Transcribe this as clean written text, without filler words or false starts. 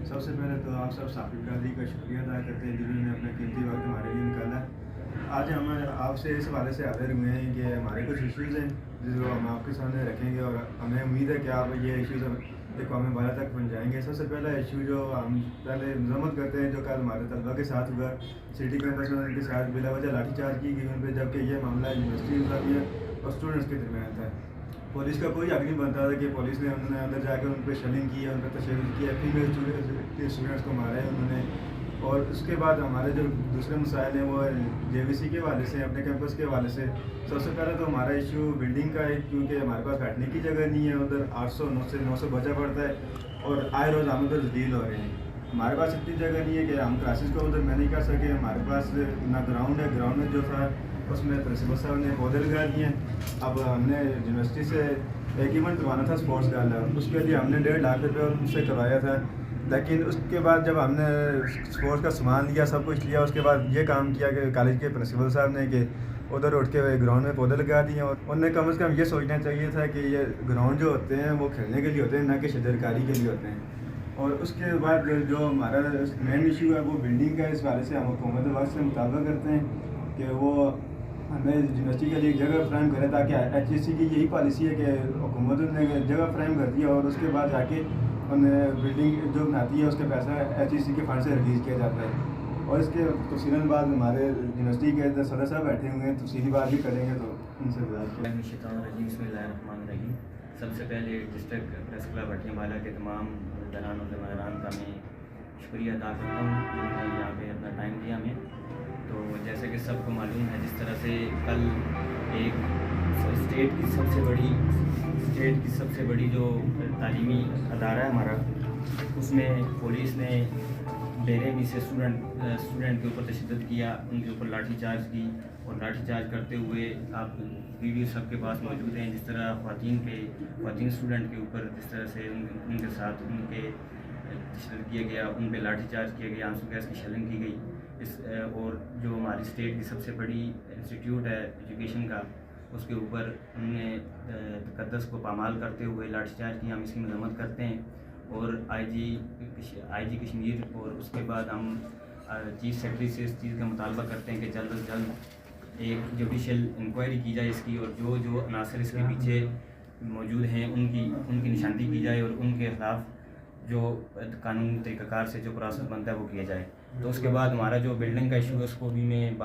سب سے پہلے تو آپ سب صافی برادری کا شکریہ ادا کرتے ہیں جنہوں نے اپنا قیمتی وقت ہمارے لیے نکالا. آج ہم آپ سے اس حوالے سے حاضر ہوئے ہیں کہ ہمارے کچھ ایشوز ہیں جو ہم آپ کے سامنے رکھیں گے اور ہمیں امید ہے کہ آپ یہ ایشوز ایک قومی بالا تک پہنچائیں گے. سب سے پہلا ایشو جو ہم پہلے مذمت کرتے ہیں جو کل ہمارے طلبہ کے ساتھ ہوا سٹی کیمپس میں ان کے ساتھ بلا وجہ لاٹھی چارج کی گئی ان پہ، جبکہ یہ معاملہ یونیورسٹی اور اسٹوڈنٹس کے درمیان تھا. پولیس کا کوئی حق نہیں بنتا تھا کہ پولیس نے انہوں نے اندر جا کے ان پہ شلنگ کی ہے، ان پہ تشدد کیا، فیمیل اسٹوڈنٹس کو مارا ہے انہوں نے. اور اس کے بعد ہمارے جو دوسرے مسائل ہیں وہ جے وی سی کے حوالے سے، اپنے کیمپس کے حوالے سے. سب سے پہلے تو ہمارا ایشو بلڈنگ کا ہے کیونکہ ہمارے پاس بیٹھنے کی جگہ نہیں ہے. ادھر 800 900 بچہ پڑتا ہے اور آئے روز ہم ادھر جدید ہو رہے ہیں. ہمارے پاس اتنی جگہ نہیں ہے کہ ہم کلاسز کو ادھر مینیج کر سکیں. ہمارے پاس نہ گراؤنڈ ہے، گراؤنڈ میں جو تھا اس میں پرنسپل صاحب نے پودے لگا دیے ہیں. اب ہم نے یونیورسٹی سے ایک ایونٹ کروانا تھا اسپورٹس کا، اس کے لیے ہم نے 1.5 لاکھ روپے ان سے کروایا تھا. لیکن اس کے بعد جب ہم نے اسپورٹس کا سامان لیا، سب کچھ لیا، اس کے بعد یہ کام کیا کہ کالج کے پرنسپل صاحب نے کہ ادھر اٹھ کے گراؤنڈ میں پودے لگا دیے. اور انہوں نے کم از کم یہ سوچنا چاہیے تھا کہ یہ گراؤنڈ جو ہوتے ہیں وہ کھیلنے کے لیے ہوتے ہیں، نہ کہ شجرکاری کے لیے ہوتے ہیں. اور اس کے بعد جو ہمارا مین ایشو ہے وہ بلڈنگ کا. اس حوالے سے ہم حکومت وقت سے مطالبہ کرتے ہیں کہ وہ ہمیں یونیورسٹی کے لیے جگہ فراہم کرے، تاکہ ایچ ای سی کی یہی پالیسی ہے کہ حکومت نے جگہ فراہم کر دیا اور اس کے بعد جا کے انہیں بلڈنگ جو بناتی ہے اس کا پیسہ ایچ ای سی کے فنڈ سے ریلیز کیا جاتا ہے. اور اس کے تفصیلاً بعد ہمارے یونیورسٹی کے صدر صاحب بیٹھے ہوئے ہیں، تفصیلی بات بھی کریں گے تو ان سے بسم اللہ الرحمن الرحیم. سب سے پہلے ڈسٹرکٹ پریس کلب بھٹیاں بالا کے تمام دران و ذمران کا میں شکریہ ادا کرتا ہوں جنہوں نے یہاں پہ اپنا ٹائم دیا ہمیں. تو جیسے کہ سب کو معلوم ہے، جس طرح سے کل ایک اسٹیٹ کی سب سے بڑی جو تعلیمی ادارہ ہے ہمارا، اس میں پولیس نے بے رحمی سے اسٹوڈنٹ کے اوپر تشدد کیا، ان کے اوپر لاٹھی چارج کی. اور لاٹھی چارج کرتے ہوئے آپ ویڈیو سب کے پاس موجود ہیں، جس طرح خواتین اسٹوڈنٹ کے اوپر جس طرح سے ان کے ساتھ ان کے تشدد کیا گیا، ان پہ لاٹھی چارج کیا گیا، آنسو گیس کی شیلنگ کی گئی. اور جو ہماری اسٹیٹ کی سب سے بڑی انسٹیٹیوٹ ہے ایجوکیشن کا، اس کے اوپر ہم نے تقدس کو پامال کرتے ہوئے لاٹھی چارج کی. ہم اس کی مذمت کرتے ہیں اور آئی جی کشمیر اور اس کے بعد ہم چیف سیکرٹری سے اس چیز کا مطالبہ کرتے ہیں کہ جلد از جلد ایک جوڈیشل انکوائری کی جائے اس کی، اور جو عناصر اس کے پیچھے موجود ہیں ان کی نشاندہی کی جائے اور ان کے خلاف جو قانونی طریقہ کار سے جو پروسیس بنتا ہے وہ کیا جائے. تو اس کے بعد ہمارا جو بلڈنگ کا ایشو ہے اس کو بھی میں